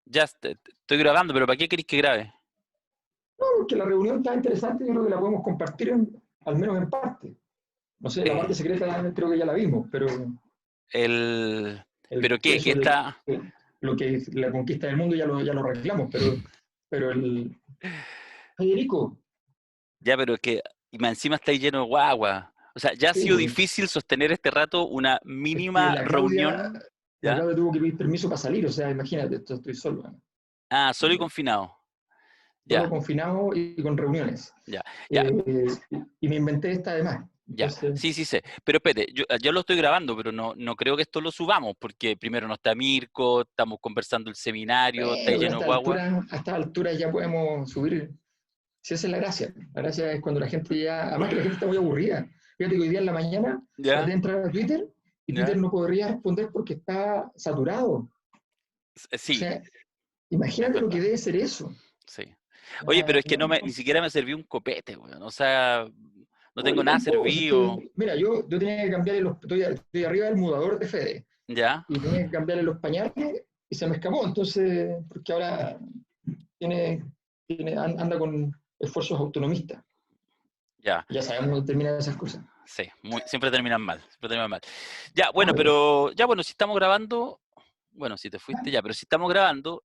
Ya estoy grabando, pero ¿para qué queréis que grabe? No, porque la reunión está interesante, yo creo que la podemos compartir al menos en parte. No sé, la parte Eh, secreta creo que ya la vimos, pero el... ¿Pero qué? ¿Qué eso de está? lo que es la conquista del mundo ya lo arreglamos, pero Federico, Ya, pero que y más encima está ahí lleno de guagua. O sea, ya ha sí, sido pues, difícil sostener este rato una es que mínima reunión, La ¿ya? Claudia tuvo que pedir permiso para salir, o sea, imagínate, estoy solo, ¿no? Ah, solo y confinado. Solo Ya, confinado y con reuniones. ya, ya, Eh, y me inventé esta además. ya. Entonces, Sí, sí sé. Pero espérate, yo lo estoy grabando, pero no creo que esto lo subamos, porque primero no está Mirko, estamos conversando el seminario, está ahí bueno, pero lleno de guagua. a esta altura ya podemos subir. Si esa es la gracia. La gracia es cuando la gente ya, además que la gente está muy aburrida. Fíjate que hoy día en la mañana traté ¿Ya? de entrar a Twitter y Twitter ¿Ya? no podría responder porque está saturado. O Sí, sea, es imagínate lo que verdad. debe ser eso. Sí. Oye, pero Ah, es que ni siquiera me sirvió un copete, weón. O sea, no no, tengo yo nada tampoco. Si es servido. que, mira, yo tenía que cambiarle estoy arriba del mudador de Fede ¿Ya? y tenía que cambiarle los pañales y se me escapó. Entonces, porque ahora tiene, anda con esfuerzos autonomistas. Ya. Ya sabemos dónde terminan esas cosas. Sí, siempre terminan mal. Siempre terminan mal. Ya, Ah, bueno, pero pero ya, bueno, si estamos grabando, bueno, si te fuiste ya, pero si estamos grabando,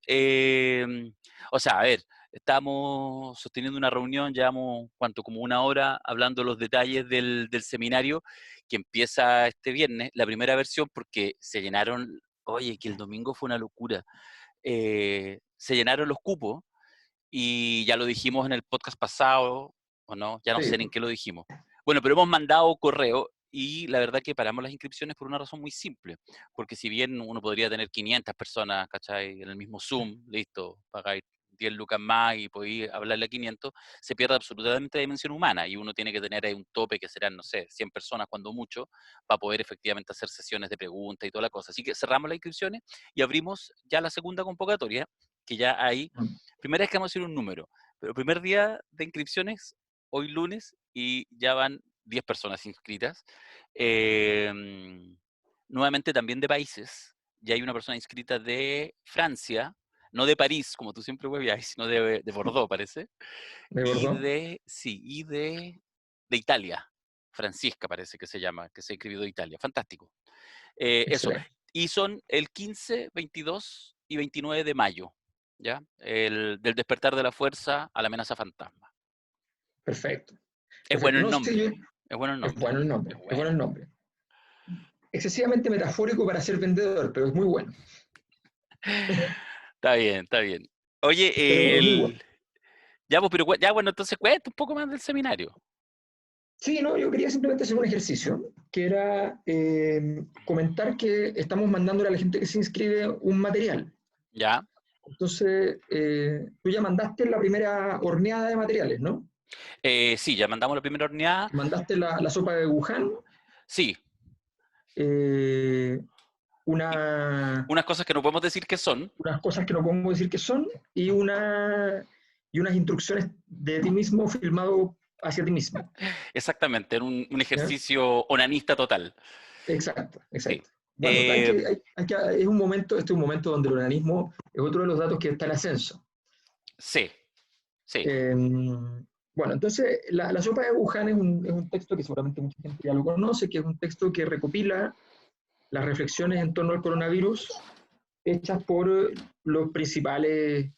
o sea, a ver, estamos sosteniendo una reunión, llevamos, ¿cuánto? Como una hora hablando los detalles del seminario que empieza este viernes, la primera versión, porque se llenaron, oye, que el domingo fue una locura. Se llenaron los cupos y ya lo dijimos en el podcast pasado, o no, ya no sé sí, en qué lo dijimos. Bueno, pero hemos mandado correo y la verdad que paramos las inscripciones por una razón muy simple, porque si bien uno podría tener 500 personas, ¿cachai? En el mismo Zoom, listo, pagáis 10 lucas más y podéis hablarle a 500, se pierde absolutamente la dimensión humana y uno tiene que tener ahí un tope que serán, no sé, 100 personas cuando mucho, para poder efectivamente hacer sesiones de preguntas y toda la cosa. Así que cerramos las inscripciones y abrimos ya la segunda convocatoria, que ya hay. Primera vez que vamos a hacer un número, pero primer día de inscripciones, hoy lunes, y ya van 10 personas inscritas. Eh, Nuevamente también de países. Ya hay una persona inscrita de Francia, no de París, como tú siempre huevías, sino de Bordeaux, parece. ¿me Y acordó? de Italia. Francisca parece que se llama, que se inscribió de Italia. Fantástico. Eso. Excelente, Y son el 15, 22 y 29 de mayo, ¿ya? Del despertar de la fuerza a la amenaza fantasma. perfecto, Es bueno perfecto. el No sé, nombre, es bueno el es nombre, bueno el es nombre, es bueno bueno. el nombre. Excesivamente metafórico para ser vendedor, pero es muy bueno. Está bien, está bien. Pero Oye, es muy bueno. ya, pues, pero ya, bueno, entonces cuenta un poco más del seminario. Sí, no, yo quería simplemente hacer un ejercicio, que era comentar que estamos mandándole a la gente que se inscribe un material. Ya. Entonces, tú ya mandaste la primera horneada de materiales, ¿no? Sí, ya mandamos la primera horneada. Mandaste la sopa de Wuhan, Sí, eh, y una, unas cosas que no podemos decir que son. unas cosas que no podemos decir que son y unas instrucciones de ti mismo filmado hacia ti mismo. Exactamente, en un ¿Ya? ejercicio onanista total. Exacto, Sí. exacto. Bueno, Eh, este es un momento donde el organismo es otro de los datos que está en ascenso. sí, sí. Eh, bueno, entonces la sopa de Wuhan es un texto que seguramente mucha gente ya lo conoce, que es un texto que recopila las reflexiones en torno al coronavirus hechas por los principales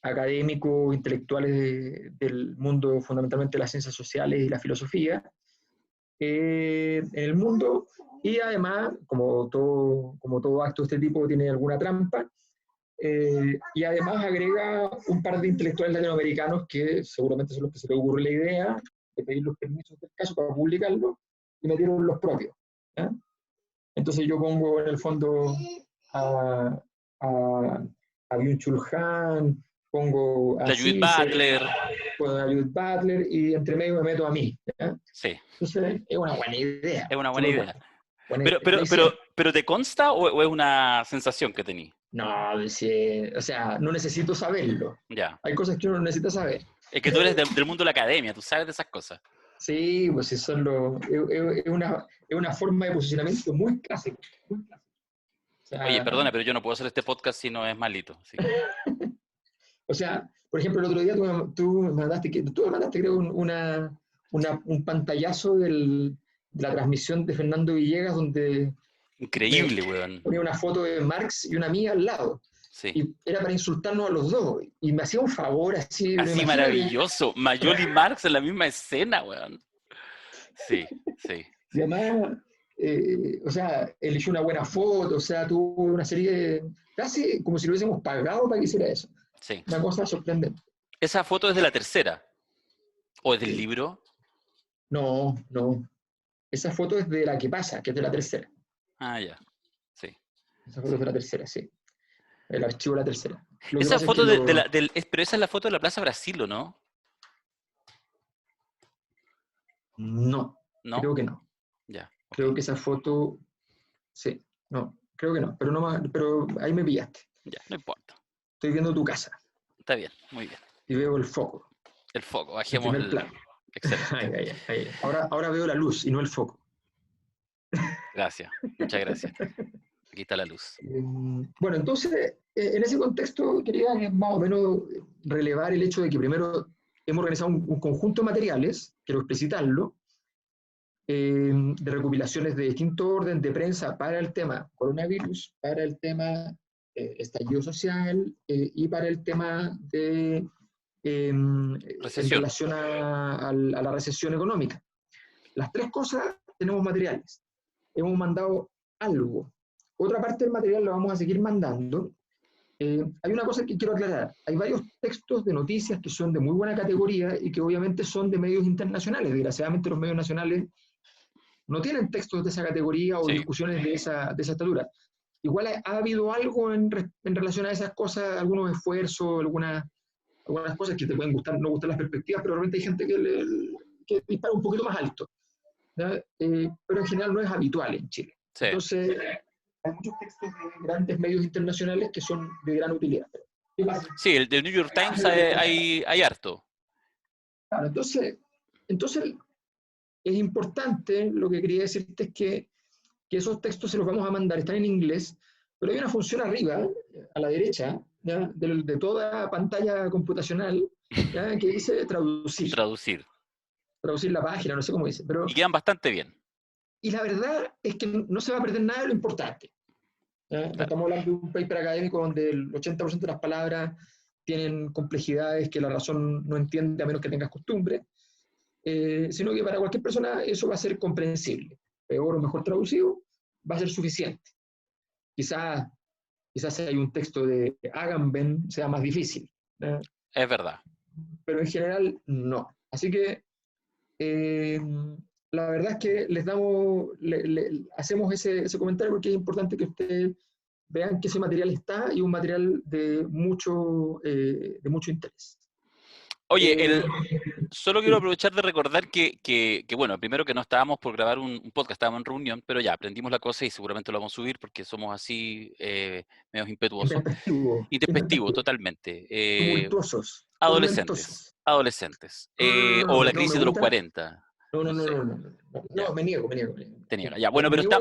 académicos, intelectuales del mundo, fundamentalmente de las ciencias sociales y la filosofía, en el mundo, y además, como todo acto de este tipo tiene alguna trampa, y además agrega un par de intelectuales latinoamericanos que seguramente son los que se le ocurre la idea de pedir los permisos del caso para publicarlo, y metieron los propios. ¿Ya? Entonces yo pongo en el fondo a, a, a Byung-Chul Han, pongo a La Judith Zizek, Butler. pongo a Judith Butler y entre medio me meto a mí. ¿Ya? Sí, Entonces es una buena idea, es una buena súper idea. buena. Buena Pero, idea. pero, La pero, hicieron. pero ¿te consta o es una sensación que tení? No, si, o sea, no necesito saberlo. Ya. Hay cosas que uno no necesita saber. Es que tú eres del mundo de la academia, tú sabes de esas cosas. Sí, pues es una forma de posicionamiento muy clásica. Muy clásica. Oye, sea, perdona, pero yo no puedo hacer este podcast si no es malito. Así que, o sea, por ejemplo, el otro día tú me mandaste creo, un pantallazo de la transmisión de Fernando Villegas donde me increíble, weón. ponía una foto de Marx y una mía al lado. Sí. Y era para insultarnos a los dos. Y me hacía un favor así, pero Así imagínate. maravilloso. Mayol y Marx en la misma escena, weón. Sí, sí, Y sí. además, o sea, eligió una buena foto, o sea, tuvo una serie casi como si lo hubiésemos pagado para que hiciera eso. Sí. Una cosa sorprendente. Esa foto es de la tercera. ¿O es del Sí. libro? No, no. Esa foto es de la que pasa, que es de la tercera. Ah, ya. Sí, Esa foto es sí. de la tercera, sí. El archivo de la tercera. Lo que Esa pasa es que foto pero esa es la foto de la Plaza Brasil, ¿o no? no, ¿No? creo que no. Ya, ok. Creo que esa foto, sí, no, creo que no. Pero, pero ahí me pillaste. Ya, no importa. Estoy viendo tu casa Está bien, muy bien. y veo el foco, El foco, el bajemos primer el... plano. Excelente. Ahora veo la luz y no el foco. Gracias, muchas gracias. Aquí está la luz. Bueno, entonces, en ese contexto quería más o menos relevar el hecho de que primero hemos organizado un conjunto de materiales, quiero explicitarlo, de recopilaciones de distinto orden de prensa para el tema coronavirus, para el tema estallido social y para el tema de en Recesión. relación a la recesión económica. Las tres cosas tenemos materiales. Hemos mandado algo. Otra parte del material lo vamos a seguir mandando. Hay una cosa que quiero aclarar. Hay varios textos de noticias que son de muy buena categoría y que obviamente son de medios internacionales. Desgraciadamente los medios nacionales no tienen textos de esa categoría o Sí, discusiones de esa estatura. Igual ha habido algo en relación a esas cosas, algunos esfuerzos, algunas cosas que te pueden gustar, no gustar las perspectivas, pero realmente hay gente que dispara un poquito más alto. Pero en general no es habitual en Chile. sí. Entonces, hay muchos textos de grandes medios internacionales que son de gran utilidad. ¿Qué pasa? Sí, el del New York Times hay harto. Claro, entonces es importante, lo que quería decirte es que esos textos se los vamos a mandar, están en inglés, pero hay una función arriba, a la derecha, ¿ya? De toda pantalla computacional, ¿ya? Que dice traducir, Traducir. traducir la página, no sé cómo dice, pero Y quedan bastante bien. y la verdad es que no se va a perder nada de lo importante. No Claro. estamos hablando de un paper académico donde el 80% de las palabras tienen complejidades que la razón no entiende a menos que tengas costumbre, sino que para cualquier persona eso va a ser comprensible. Peor o mejor traducido, va a ser suficiente. Quizás si hay un texto de Agamben sea más difícil, ¿no? Es verdad. Pero en general no. Así que eh, la verdad es que hacemos ese comentario porque es importante que ustedes vean que ese material está y un material de mucho interés. Oye, Eh, solo quiero sí, aprovechar de recordar bueno, primero que no estábamos por grabar un podcast, estábamos en reunión, pero ya aprendimos la cosa y seguramente lo vamos a subir porque somos así medios impetuosos. Intempestivos, intempestivos, totalmente. tumultuosos, Adolescentes, tormentosos. adolescentes. O la No, me crisis de los gusta. 40, No, no, no no, sé, no, no, no, no, ya, no, me niego, me niego, me niego. te niega. Ya, Me, bueno, me niego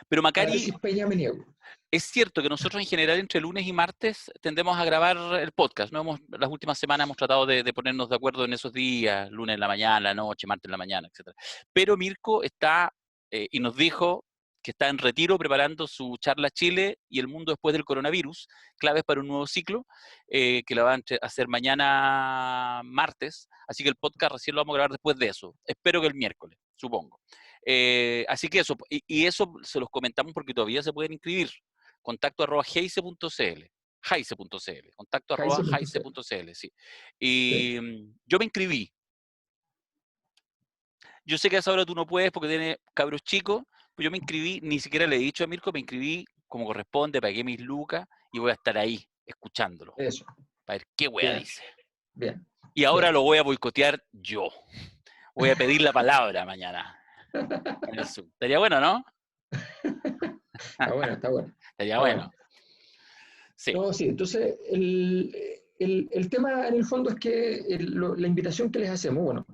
pero a la Macari, tesis Peña, me niego. es cierto que nosotros en general entre lunes y martes tendemos a grabar el podcast. Las últimas semanas hemos tratado de ponernos de acuerdo en esos días, lunes en la mañana, la noche, martes en la mañana, etc. Pero Mirko está, y nos dijo que está en retiro preparando su charla Chile y el mundo después del coronavirus, claves para un nuevo ciclo, que la va a hacer mañana martes. Así que el podcast recién lo vamos a grabar después de eso. Espero que el miércoles, supongo. Así que eso, y eso se los comentamos porque todavía se pueden inscribir. Contacto@heise.cl, heise.cl, Kaiser.cl. contacto@heise.cl, sí. Sí. Y yo me inscribí. Yo sé que a esa hora tú no puedes porque tienes cabros chicos, pues yo me inscribí, ni siquiera le he dicho a Mirko, me inscribí como corresponde, pagué mis lucas y voy a estar ahí escuchándolo, Eso. para ver qué wea Bien, dice. bien, Y ahora bien. lo voy a boicotear yo. Voy a pedir la palabra mañana en el Zoom. Estaría bueno, ¿no? Está bueno, está bueno. Estaría Está bueno. bueno. Sí. No, sí, entonces el tema en el fondo es que la invitación que les hacemos, bueno,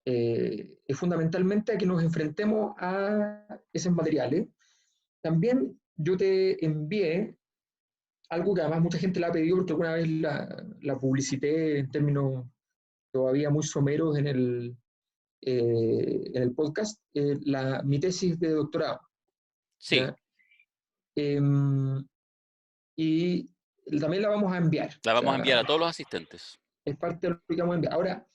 es fundamentalmente a que nos enfrentemos a esos materiales. También yo te envié algo que además mucha gente la ha pedido porque alguna vez la publicité en términos todavía muy someros en el podcast, mi tesis de doctorado. Sí, ¿Ya? Em, y también la vamos a enviar. la O vamos a sea, enviar a todos los asistentes. es parte de lo que vamos a enviar. Ahora,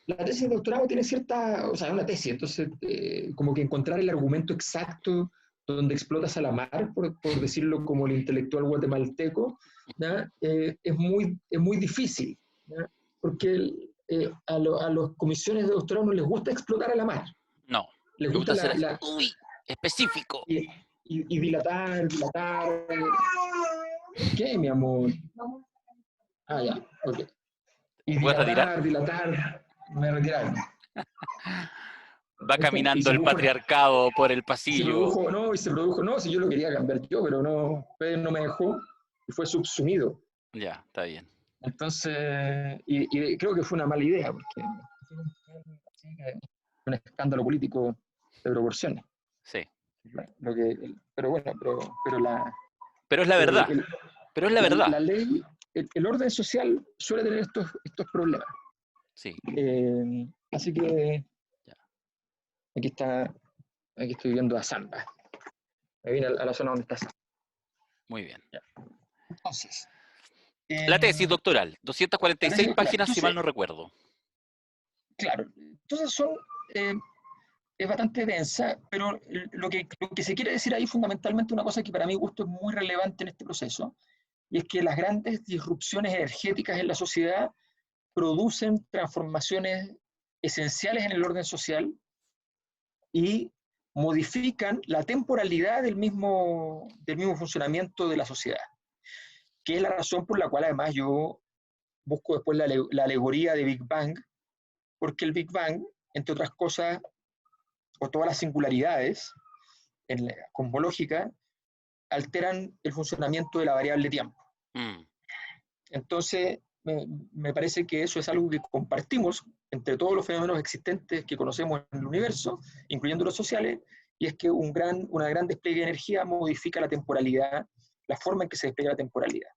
la tesis de doctorado tiene cierta, o sea, es una tesis, entonces como que encontrar el argumento exacto donde explotas a la mar, por decirlo como el intelectual guatemalteco, ¿ya? Es muy difícil, ¿ya? Porque a las comisiones de doctorado no les gusta explotar a la mar, No, les me gusta gusta ser así, uy, específico. y dilatar, dilatar. ¿Qué, mi amor? Ah, ya, ok. Y ¿Te puedes retirar? dilatar, dilatar, me retiraron. Va ¿Viste? Y caminando se el produjo, patriarcado por el pasillo. no, si yo lo quería cambiar yo, pero no, Pedro no me dejó y fue subsumido. Ya, está bien. Entonces, y creo que fue una mala idea, porque fue un escándalo político de proporciones. Sí. Lo que, pero bueno, pero Pero es la verdad. el, Pero es la verdad. la ley, el orden social suele tener estos problemas. Sí. Así que Ya. aquí está, aquí estoy viendo a Samba. Me vine a la zona donde está Samba. Muy bien. Ya. Entonces, La tesis la doctoral, tesis 246 doctoral. páginas, si mal Entonces, no recuerdo. claro, entonces eh, es bastante densa, pero lo que se quiere decir ahí fundamentalmente una cosa que para mi gusto es muy relevante en este proceso, y es que las grandes disrupciones energéticas en la sociedad producen transformaciones esenciales en el orden social y modifican la temporalidad del mismo funcionamiento de la sociedad, que es la razón por la cual además yo busco después la alegoría de Big Bang, porque el Big Bang, entre otras cosas, o todas las singularidades cosmológicas, alteran el funcionamiento de la variable tiempo. Mm. Entonces, me parece que eso es algo que compartimos entre todos los fenómenos existentes que conocemos en el universo, incluyendo los sociales, y es que una gran despliegue de energía modifica la temporalidad, la forma en que se despliega la temporalidad.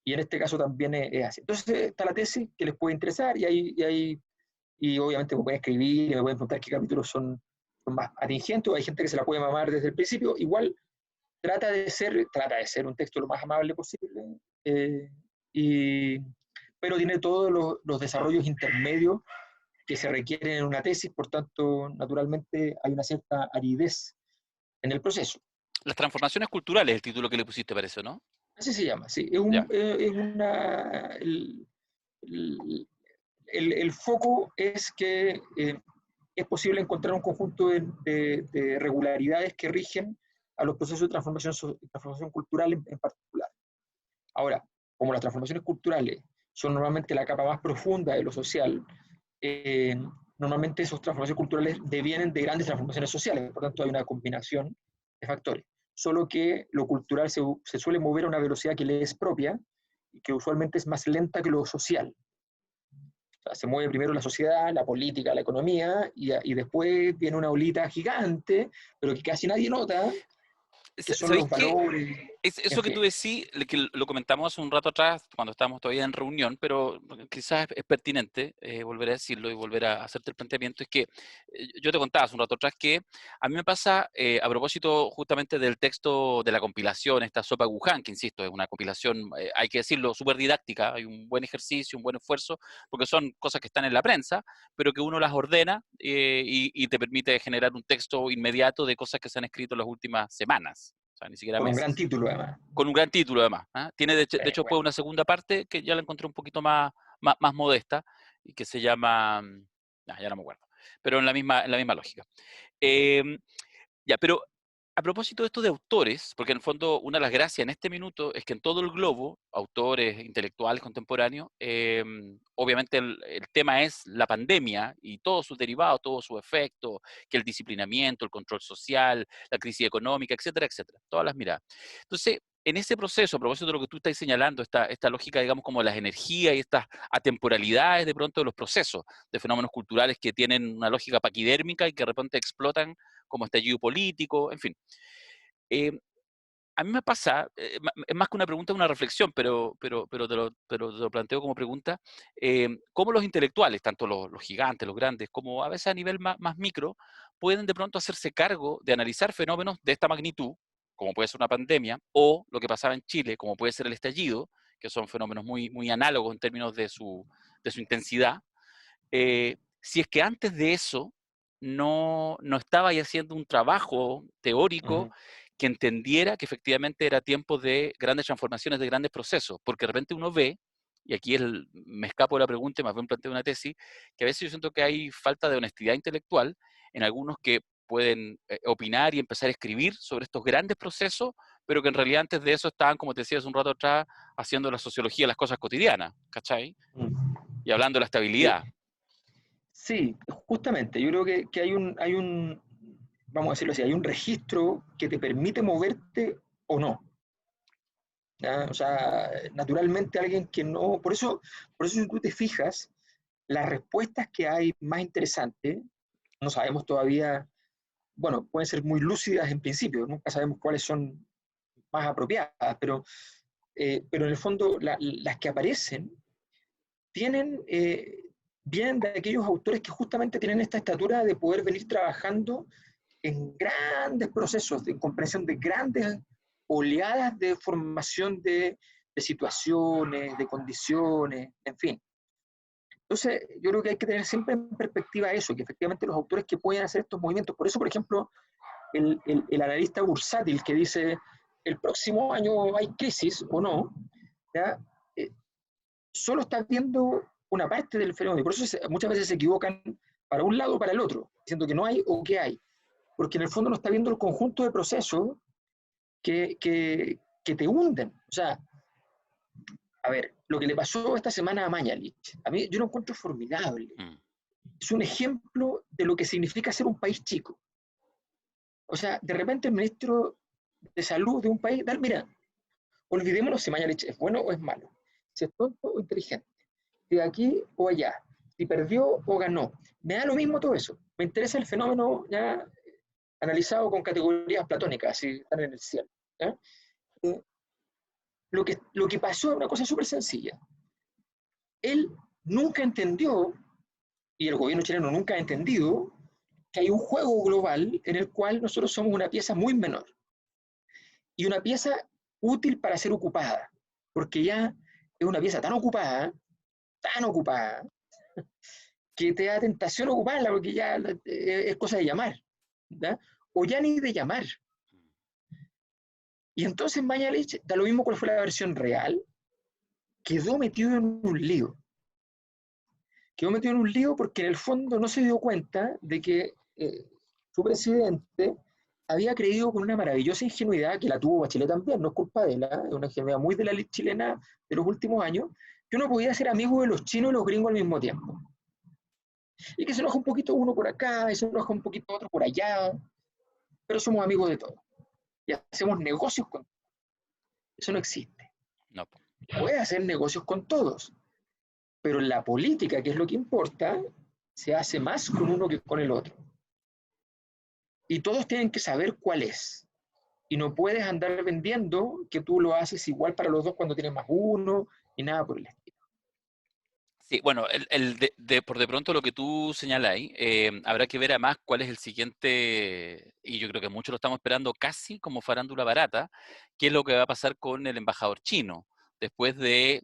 Y en este caso también es así. Entonces está la tesis que les puede interesar y obviamente me pueden escribir y me pueden preguntar qué capítulos son más atingentes, o hay gente que se la puede mamar desde el principio. Igual trata de ser un texto lo más amable posible, eh, y, pero tiene todos los desarrollos intermedios que se requieren en una tesis, por tanto, naturalmente hay una cierta aridez en el proceso. Las transformaciones culturales, el título que le pusiste, parece, ¿no? Así se llama, sí. Ya. Es una, el, el foco es que es posible encontrar un conjunto de regularidades que rigen a los procesos de transformación cultural en particular. Ahora, como las transformaciones culturales son normalmente la capa más profunda de lo social, eh, normalmente esas transformaciones culturales devienen de grandes transformaciones sociales, por tanto hay una combinación de factores. Solo que lo cultural se suele mover a una velocidad que le es propia y que usualmente es más lenta que lo social. O sea, se mueve primero la sociedad, la política, la economía, y después viene una olita gigante, pero que casi nadie nota, que son ¿Sabéis los qué? valores, en Eso que tú fin. decís, que lo comentamos hace un rato atrás, cuando estábamos todavía en reunión, pero quizás es pertinente volver a decirlo y volver a hacerte el planteamiento, es que yo te contaba hace un rato atrás que a mí me pasa, a propósito justamente del texto de la compilación, esta Sopa Guján, que insisto, es una compilación, hay que decirlo, súper didáctica, hay un buen ejercicio, un buen esfuerzo, porque son cosas que están en la prensa, pero que uno las ordena y te permite generar un texto inmediato de cosas que se han escrito en las últimas semanas. O sea, ni siquiera Con un gran meses. título además. Con un gran título además. ¿Ah? Tiene de hecho después Bueno. una segunda parte que ya la encontré un poquito más modesta y que se llama, ya no me acuerdo, pero en la misma lógica. Eh, ya, pero a propósito de esto de autores, porque en el fondo una de las gracias en este minuto es que en todo el globo, autores intelectuales contemporáneos, obviamente el tema es la pandemia y todos sus derivados, todos sus efectos, que el disciplinamiento, el control social, la crisis económica, etcétera, etcétera, todas las miradas. Entonces, en ese proceso, a propósito de lo que tú estás señalando, esta lógica, digamos, como las energías y estas atemporalidades de pronto de los procesos, de fenómenos culturales que tienen una lógica paquidérmica y que de repente explotan como estallido político, en fin. Eh, a mí me pasa, es más que una pregunta, es una reflexión, pero te lo planteo como pregunta, cómo los intelectuales, tanto los gigantes, los grandes, como a veces a nivel más micro, pueden de pronto hacerse cargo de analizar fenómenos de esta magnitud, como puede ser una pandemia, o lo que pasaba en Chile, como puede ser el estallido, que son fenómenos muy análogos en términos de su intensidad, si es que antes de eso no estaba ahí haciendo un trabajo teórico Ujú. que entendiera que efectivamente era tiempo de grandes transformaciones, de grandes procesos, porque de repente uno ve, y aquí me escapo de la pregunta y más bien planteo una tesis, que a veces yo siento que hay falta de honestidad intelectual en algunos que pueden opinar y empezar a escribir sobre estos grandes procesos, pero que en realidad antes de eso estaban, como te decía hace un rato atrás, haciendo la sociología de las cosas cotidianas, ¿cachai? Mm. Y hablando de la Sí, estabilidad. sí, justamente, yo creo que vamos a decirlo así, hay un registro que te permite moverte o no. ¿Ya? O sea, naturalmente alguien que no, por eso si tú te fijas, las respuestas que hay más interesantes, no sabemos todavía, bueno, pueden ser muy lúcidas en principio, nunca sabemos cuáles son más apropiadas, pero en el fondo las que aparecen tienen, vienen de aquellos autores que justamente tienen esta estatura de poder venir trabajando en grandes procesos de comprensión de grandes oleadas de formación de situaciones, de condiciones, en fin. Entonces, yo creo que hay que tener siempre en perspectiva eso, que efectivamente los autores que pueden hacer estos movimientos, por eso, por ejemplo, el analista bursátil que dice el próximo año hay crisis o no, ¿ya? Eh, solo está viendo una parte del fenómeno, por eso muchas veces se equivocan para un lado o para el otro, diciendo que no hay o que hay, porque en el fondo no está viendo el conjunto de procesos que te hunden. O sea, a ver, lo que le pasó esta semana a Mañalich, a mí yo lo encuentro formidable. Mm. Es un ejemplo de lo que significa ser un país chico. O sea, de repente el ministro de salud de un país, mira, olvidémonos si Mañalich es bueno o es malo, si es tonto o inteligente, si de aquí o allá, si perdió o ganó. Me da lo mismo todo eso. Me interesa el fenómeno ya analizado con categorías platónicas, si están en el cielo. ¿Ya? Eh, lo que pasó es una cosa súper sencilla. Él nunca entendió, y el gobierno chileno nunca ha entendido, que hay un juego global en el cual nosotros somos una pieza muy menor y una pieza útil para ser ocupada, porque ya es una pieza tan ocupada, que te da tentación ocuparla porque ya es cosa de llamar, ¿ya? O ya ni de llamar. Y entonces Mañalich, da lo mismo cuál fue la versión real, quedó metido en un lío. Quedó metido en un lío porque en el fondo no se dio cuenta de que su presidente había creído con una maravillosa ingenuidad, que la tuvo Bachelet también, no es culpa de él, es una ingenuidad muy de la ley chilena de los últimos años, que uno podía ser amigo de los chinos y los gringos al mismo tiempo. Y que se enoja un poquito uno por acá, y se enoja un poquito otro por allá, pero somos amigos de todos. Y hacemos negocios con todos. Eso no existe. No. Puede hacer negocios con todos, pero la política, que es lo que importa, se hace más con uno que con el otro. Y todos tienen que saber cuál es. Y no puedes andar vendiendo que tú lo haces igual para los dos cuando tienes más uno y nada por el estilo. Sí, bueno, por de pronto lo que tú señalas ahí, habrá que ver además cuál es el siguiente, y yo creo que muchos lo estamos esperando casi como farándula barata, qué es lo que va a pasar con el embajador chino después de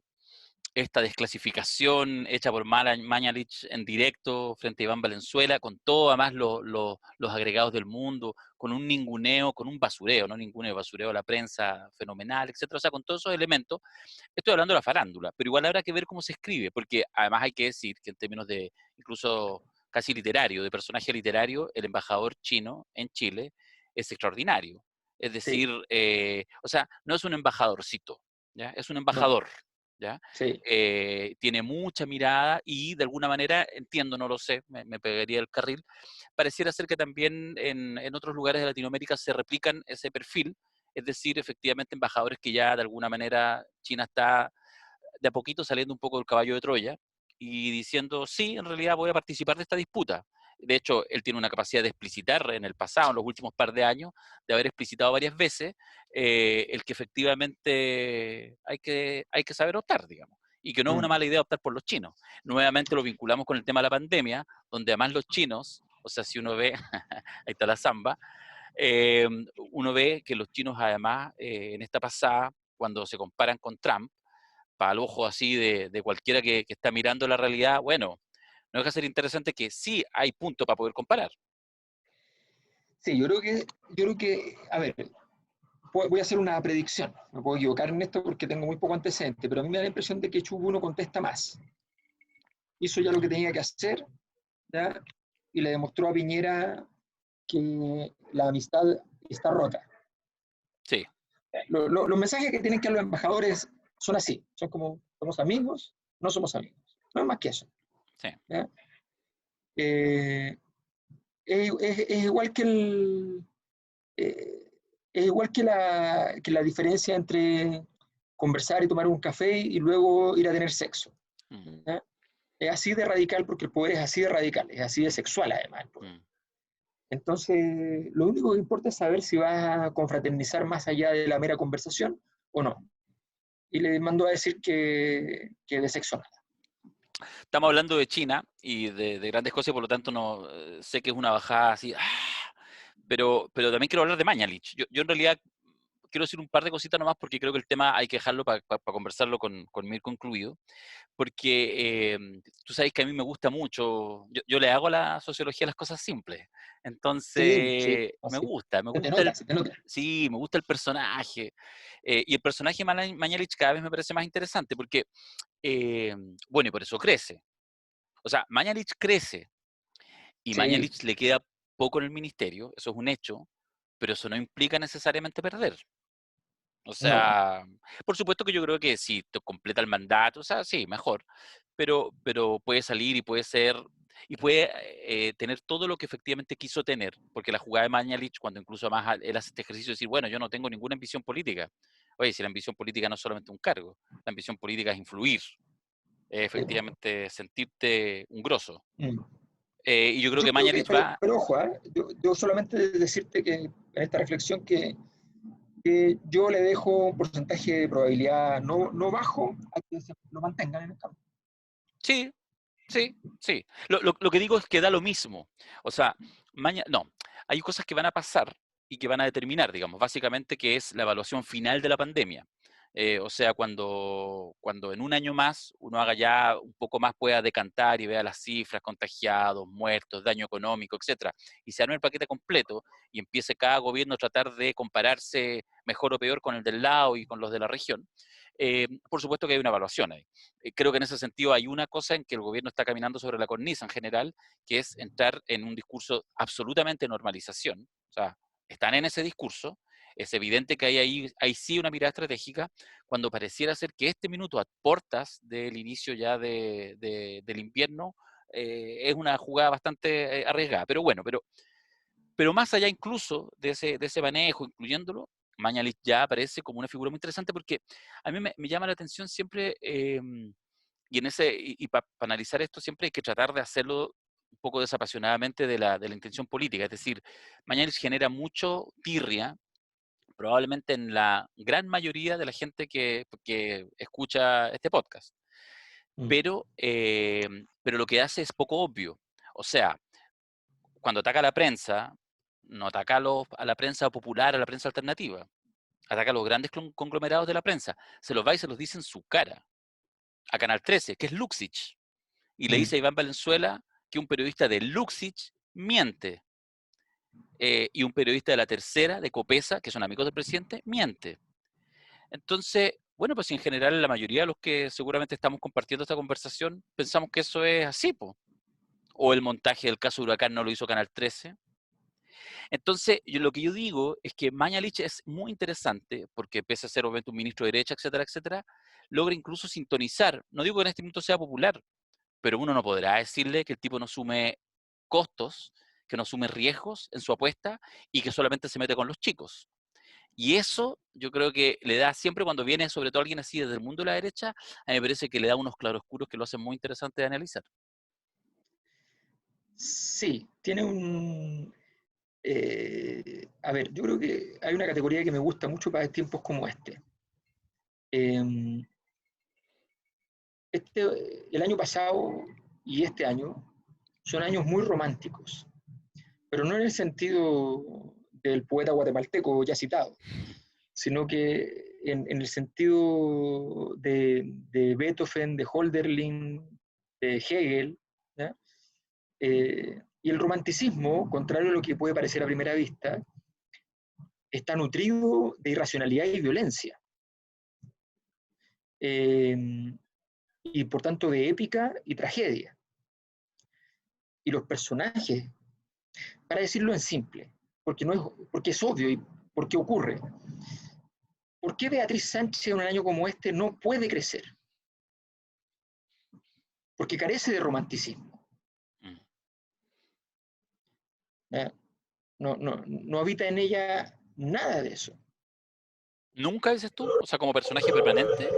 esta desclasificación hecha por Mañalich en directo frente a Iván Valenzuela, con todos además los agregados del mundo, con un ninguneo, con un basureo, no ninguneo, basureo a la prensa fenomenal, etcétera. O sea, con todos esos elementos, estoy hablando de la farándula, pero igual habrá que ver cómo se escribe, porque además hay que decir que en términos de incluso casi literario, de personaje literario, el embajador chino en Chile es extraordinario. Es Sí, decir, o sea, no es un embajadorcito, ¿ya? Es un no, embajador, ¿ya? sí, Tiene mucha mirada y de alguna manera, entiendo, no lo sé, me pegaría el carril, pareciera ser que también en otros lugares de Latinoamérica se replican ese perfil, es decir, efectivamente embajadores que ya de alguna manera China está de a poquito saliendo un poco del caballo de Troya y diciendo, sí, en realidad voy a participar de esta disputa. De hecho, él tiene una capacidad de explicitar en el pasado, en los últimos par de años, de haber explicitado varias veces el que efectivamente hay que saber optar, digamos. Y que no es una mala idea optar por los chinos. Nuevamente lo vinculamos con el tema de la pandemia, donde además los chinos, o sea, si uno ve, ahí está la zamba, eh, uno ve que los chinos además en esta pasada, cuando se comparan con Trump, para el ojo así de cualquiera que está mirando la realidad, bueno, no deja de ser interesante que sí hay punto para poder comparar. Sí, yo creo que, a ver, voy a hacer una predicción. Me puedo equivocar en esto porque tengo muy poco antecedente, pero a mí me da la impresión de que Chubut no contesta más. Hizo ya lo que tenía que hacer, ¿ya? Y le demostró a Piñera que la amistad está rota. Sí. Los mensajes que tienen que dar los embajadores son así, son como, somos amigos, no somos amigos. No es más que eso. Sí. ¿Ya? Es igual que eh, es igual que la diferencia entre conversar y tomar un café y luego ir a tener sexo. Mm, ¿Ya? Es así de radical porque el poder es así de radical, es así de sexual además el poder. mm. Entonces, lo único que importa es saber si vas a confraternizar más allá de la mera conversación o no. Y le mandó a decir que de sexo nada. Estamos hablando de China y de grandes cosas, por lo tanto no sé que es una bajada así, pero también quiero hablar de Mañalich. Yo en realidad quiero decir un par de cositas nomás porque creo que el tema hay que dejarlo para conversarlo con Mirko incluido, porque tú sabes que a mí me gusta mucho, yo le hago a la sociología las cosas simples, Sí, sí, entonces así. me Se te gusta nota, se te nota. sí, me gusta el personaje, y el personaje Mañalich cada vez me parece más interesante porque, eh, bueno, y por eso crece. O sea, Mañalich crece y Sí, Mañalich le queda poco en el ministerio, eso es un hecho, pero eso no implica necesariamente perder. O no. sea, por supuesto que yo creo que si te completa el mandato, o sea, sí, mejor, pero puede salir y puede ser, y puede tener todo lo que efectivamente quiso tener, porque la jugada de Mañalich, cuando incluso más él hace este ejercicio de decir, bueno, yo no tengo ninguna ambición política. Oye, si la ambición política no es solamente un cargo, la ambición política es influir, es efectivamente sentirte un grosso. Mm. Y yo creo Yo que creo que, Mañalich va, pero ojo, yo solamente decirte que en esta reflexión que yo le dejo un porcentaje de probabilidad no bajo a que se lo mantengan en el campo. sí, sí, sí. Lo que digo es que da lo mismo. O sea, no, hay cosas que van a pasar y que van a determinar, digamos, básicamente que es la evaluación final de la pandemia. O sea, cuando en un año más uno haga ya un poco más, pueda decantar y vea las cifras, contagiados, muertos, daño económico, etcétera, y se arme el paquete completo y empiece cada gobierno a tratar de compararse mejor o peor con el del lado y con los de la región, por supuesto que hay una evaluación ahí. Creo que en ese sentido hay una cosa en que el gobierno está caminando sobre la cornisa en general, que es entrar en un discurso absolutamente de normalización. O sea, están en ese discurso. Es evidente que hay sí una mirada estratégica cuando pareciera ser que este minuto a puertas del inicio ya del invierno es una jugada bastante arriesgada. Pero bueno, pero más allá incluso de ese manejo, incluyéndolo, Mañalich ya aparece como una figura muy interesante porque a mí me llama la atención siempre, y para analizar esto siempre hay que tratar de hacerlo un poco desapasionadamente de la intención política. Es decir, Mañalich genera mucho tirria, probablemente en la gran mayoría de la gente que escucha este podcast. Mm. Pero lo que hace es poco obvio. O sea, cuando ataca a la prensa, no ataca a la prensa popular, a la prensa alternativa. Ataca a los grandes conglomerados de la prensa. Se los va y se los dice en su cara. A Canal 13, que es Luxich. Y le Mm. dice a Iván Valenzuela que un periodista de Luxich miente. Y un periodista de La Tercera, de Copesa, que son amigos del presidente, miente. Entonces, bueno, pues en general la mayoría de los que seguramente estamos compartiendo esta conversación pensamos que eso es así, po. O el montaje del caso Huracán no lo hizo Canal 13. Entonces, lo que yo digo es que Mañalich es muy interesante porque pese a ser obviamente un ministro de derecha, etcétera, etcétera, logra incluso sintonizar. No digo que en este momento sea popular, pero uno no podrá decirle que el tipo no sume costos, que no sume riesgos en su apuesta y que solamente se mete con los chicos. Y eso yo creo que le da siempre cuando viene sobre todo alguien así desde el mundo de la derecha, a mí me parece que le da unos claroscuros que lo hacen muy interesante de analizar. Sí, tiene un... a ver, yo creo que hay una categoría que me gusta mucho para tiempos como este. Eh, el año pasado y este año son años muy románticos, pero no en el sentido del poeta guatemalteco ya citado, sino que en el sentido de Beethoven, de Hölderlin, de Hegel, ¿ya? Y el romanticismo, contrario a lo que puede parecer a primera vista, está nutrido de irracionalidad y violencia, eh, y por tanto de épica y tragedia. Y los personajes, para decirlo en simple, porque es obvio y porque ocurre, ¿por qué Beatriz Sánchez en un año como este no puede crecer? Porque carece de romanticismo. Mm. ¿Ya? No habita en ella nada de eso. ¿Nunca dices tú? O sea, como personaje permanente.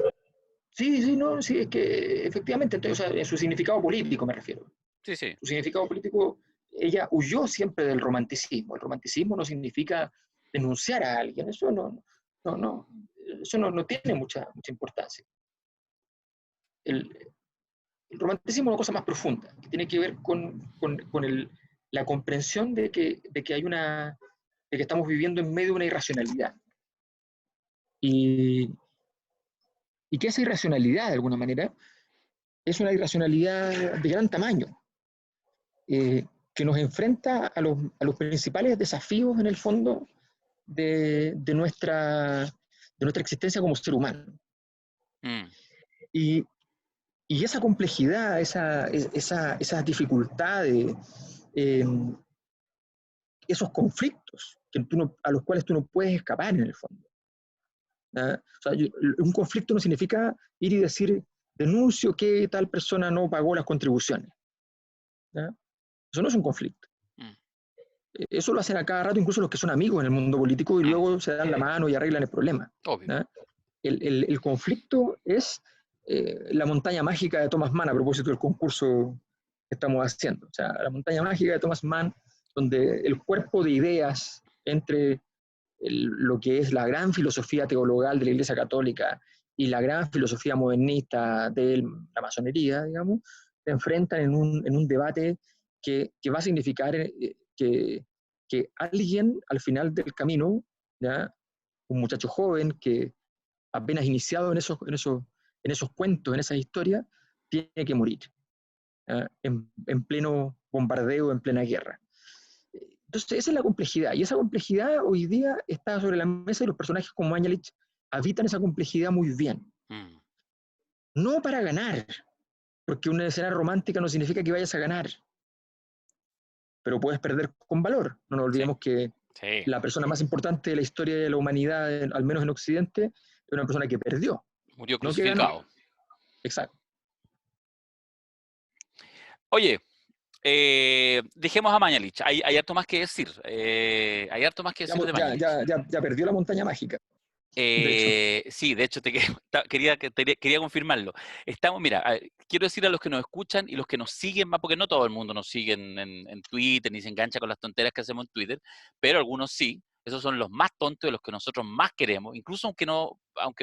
Sí, sí, no, sí, es que efectivamente, entonces, o sea, en su significado político me refiero. Sí, sí. Su significado político, ella huyó siempre del romanticismo. El romanticismo no significa denunciar a alguien, eso no tiene mucha importancia. El, el romanticismo es una cosa más profunda, que tiene que ver con la comprensión de que hay de que estamos viviendo en medio de una irracionalidad. Y, y que esa irracionalidad, de alguna manera, es una irracionalidad de gran tamaño, que nos enfrenta a los principales desafíos, en el fondo, de nuestra existencia como ser humano. Mm. Y, y esa complejidad, esas dificultades, eh, esos conflictos a los cuales tú no puedes escapar en el fondo. ¿Ah? O sea, un conflicto no significa ir y decir, denuncio que tal persona no pagó las contribuciones. ¿Ah? Eso no es un conflicto. Mm. Eso lo hacen a cada rato incluso los que son amigos en el mundo político y Mm. luego se dan la mano y arreglan el problema. Obvio. ¿Ah? El conflicto es la montaña mágica de Thomas Mann, a propósito del concurso que estamos haciendo. O sea, la montaña mágica de Thomas Mann, donde el cuerpo de ideas entre lo que es la gran filosofía teologal de la Iglesia Católica y la gran filosofía modernista de la masonería, digamos, se enfrentan en un debate que va a significar que alguien al final del camino, ¿ya? Un muchacho joven que apenas iniciado en esos cuentos, en esas historias, tiene que morir, en pleno bombardeo, en plena guerra. Entonces, esa es la complejidad, y esa complejidad hoy día está sobre la mesa y los personajes como Mañalich habitan esa complejidad muy bien. Mm. No para ganar, porque una escena romántica no significa que vayas a ganar, pero puedes perder con valor. No nos Sí. olvidemos que Sí. la persona más importante de la historia de la humanidad, al menos en Occidente, es una persona que perdió, Murió no que ganó. crucificado. Exacto. Oye, dejemos a Mañalich. Hay harto más que decir. Hay harto más que decir de Mañalich. Ya perdió la montaña mágica, de hecho. Sí, de hecho, quería confirmarlo. Mira, quiero decir a los que nos escuchan y los que nos siguen más, porque no todo el mundo nos sigue en Twitter, ni se engancha con las tonteras que hacemos en Twitter, pero algunos sí. Esos son los más tontos y los que nosotros más queremos, incluso aunque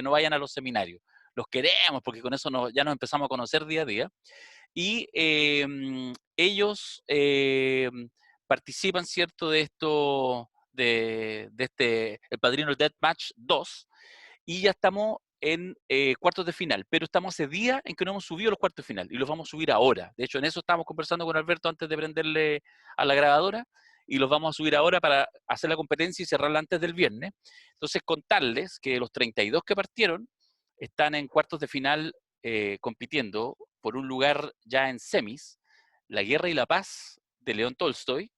no vayan a los seminarios. Los queremos porque con eso ya nos empezamos a conocer día a día. Y ellos participan, ¿cierto?, de esto, de El Padrino Deathmatch 2, y ya estamos en cuartos de final, pero estamos hace días en que no hemos subido los cuartos de final, y los vamos a subir ahora. De hecho, en eso estábamos conversando con Alberto antes de prenderle a la grabadora, y los vamos a subir ahora para hacer la competencia y cerrarla antes del viernes. Entonces, contarles que los 32 que partieron están en cuartos de final compitiendo por un lugar ya en semis, La Guerra y la Paz de León Tolstoy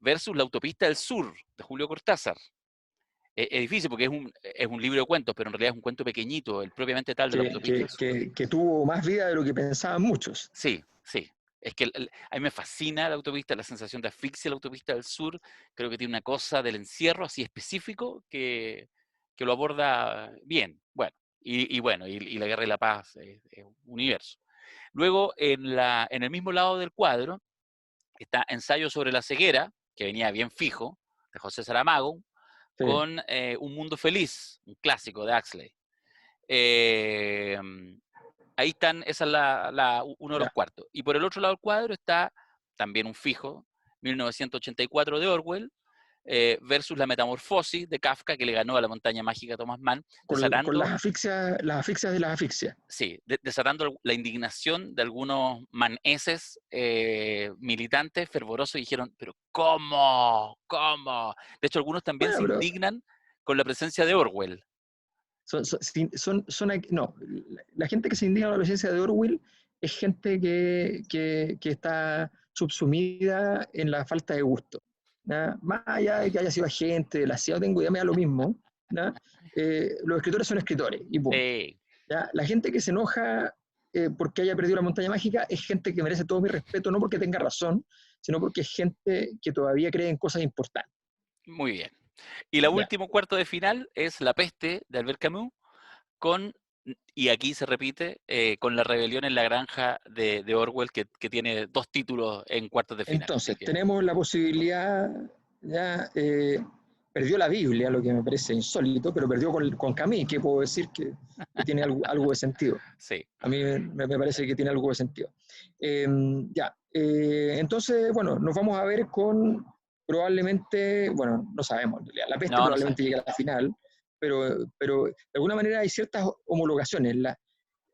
versus La Autopista del Sur de Julio Cortázar. Es difícil porque es un libro de cuentos, pero en realidad es un cuento pequeñito, el propiamente tal de La Autopista del Sur. Que tuvo más vida de lo que pensaban muchos. Sí, sí. Es que a mí me fascina La Autopista, la sensación de asfixia de La Autopista del Sur. Creo que tiene una cosa del encierro así específico que lo aborda bien. Bueno, y La Guerra y la Paz es un universo. Luego, en el mismo lado del cuadro, está Ensayo sobre la ceguera, que venía bien fijo, de José Saramago, Sí. con Un mundo feliz, un clásico de Huxley. Eh, Ahí están, esa es uno de los Ya. cuartos. Y por el otro lado del cuadro está también un fijo, 1984 de Orwell, versus La metamorfosis de Kafka, que le ganó a La montaña mágica a Thomas Mann, Con desatando, las asfixias de las asfixias. sí, desatando la indignación de algunos maneses militantes fervorosos y dijeron, pero ¿cómo? ¿Cómo? De hecho, algunos también Bueno, se pero indignan con la presencia de Orwell. no, la gente que se indigna con la presencia de Orwell es gente que está subsumida en la falta de gusto. ¿Ya? Más allá de que haya sido agente de la CIA, no tengo idea, me da lo mismo. ¿Ya? Los escritores son escritores, y punto. ¿Ya? La gente que se enoja porque haya perdido la montaña mágica es gente que merece todo mi respeto, no porque tenga razón, sino porque es gente que todavía cree en cosas importantes. Muy bien. Y la Ya. último cuarto de final es La peste de Albert Camus, y aquí se repite, con La rebelión en la granja de Orwell, que tiene 2 títulos en cuartos de final. Así Entonces, que, tenemos la posibilidad, ya perdió la Biblia, lo que me parece insólito, pero perdió con Camus, que puedo decir que tiene algo de sentido. sí. A mí me parece que tiene algo de sentido. Entonces, bueno, nos vamos a ver con probablemente, bueno, no sabemos, la peste No, no sé. probablemente llegue a la final, pero de alguna manera hay ciertas homologaciones. La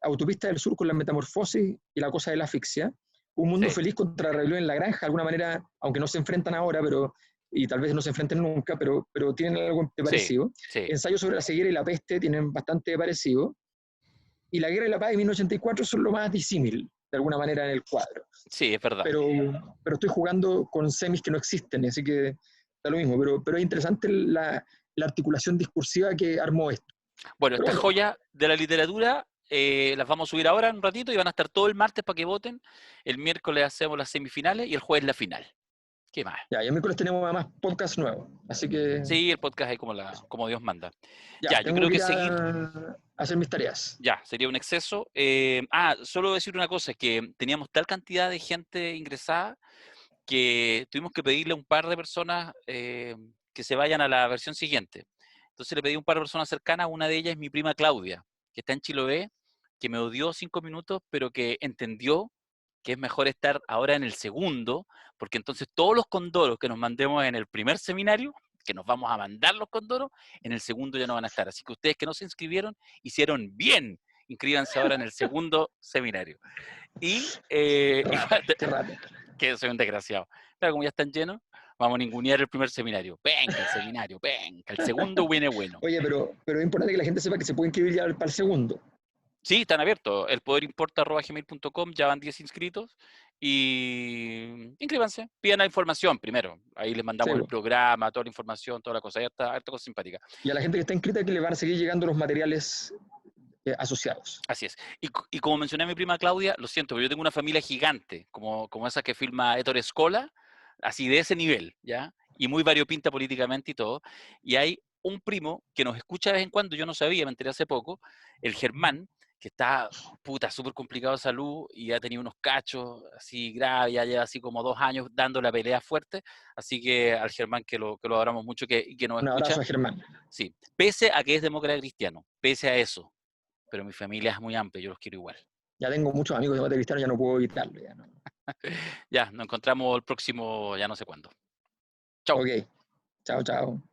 Autopista del Sur con la metamorfosis y la cosa de la asfixia, Un mundo Sí, feliz contra la rebelión en la granja, de alguna manera, aunque no se enfrentan ahora, y tal vez no se enfrenten nunca, pero tienen algo de sí, parecido. sí. Ensayo sobre la ceguera y la peste tienen bastante de parecido. Y la guerra y la paz de 1984 son lo más disímil, de alguna manera, en el cuadro. Sí, es verdad. Pero estoy jugando con semis que no existen, así que da lo mismo. Pero es interesante la articulación discursiva que armó esto. Bueno, Pero estas bueno, joyas de la literatura las vamos a subir ahora en un ratito y van a estar todo el martes para que voten. El miércoles hacemos las semifinales y el jueves la final. ¿Qué más? ya, y el miércoles tenemos además podcast nuevo, así que Sí, el podcast es como Dios manda. ya, Ya, yo tengo creo que que ir seguir, a hacer mis tareas. ya, sería un exceso. Solo decir una cosa, que teníamos tal cantidad de gente ingresada que tuvimos que pedirle a un par de personas que se vayan a la versión siguiente. Entonces le pedí a un par de personas cercanas, una de ellas es mi prima Claudia, que está en Chiloé, que me odió 5 minutos, pero que entendió que es mejor estar ahora en el segundo, porque entonces todos los condoros que nos mandemos en el primer seminario, que nos vamos a mandar los condoros, en el segundo ya no van a estar. Así que ustedes que no se inscribieron, hicieron bien. Inscríbanse ahora en el segundo seminario. Y, Qué rata. que soy un desgraciado. Pero como ya están llenos, vamos a ningunear el primer seminario. Venga el seminario, venga. El segundo viene bueno. Oye, pero es importante que la gente sepa que se puede inscribir ya para el segundo. Sí, están abiertos. Elpoderimporta@gmail.com, ya van 10 inscritos. Y inscríbanse, pidan la información primero. Ahí les Sí, mandamos el programa, toda la información, toda la cosa. Ya está, harta cosa simpática. y a la gente que está inscrita que le van a seguir llegando los materiales asociados. Así es. Y como mencioné a mi prima Claudia, lo siento, pero yo tengo una familia gigante, como esa que filma Ettore Scola, así de ese nivel, ¿ya? Y muy variopinta políticamente y todo. Y hay un primo que nos escucha de vez en cuando, yo no sabía, me enteré hace poco, el Germán, que está, puta, súper complicado de salud y ha tenido unos cachos así graves, ya lleva así como 2 años dando la pelea fuerte. Así que al Germán, que lo adoramos mucho y que nos Un escucha, abrazo a Germán. sí, pese a que es demócrata cristiano, pese a eso, pero mi familia es muy amplia, yo los quiero igual. Ya tengo muchos amigos de mate cristiano, ya no puedo evitarlo. Ya, ¿no? Ya, nos encontramos el próximo, ya no sé cuándo. Chau. Ok, chao, chao.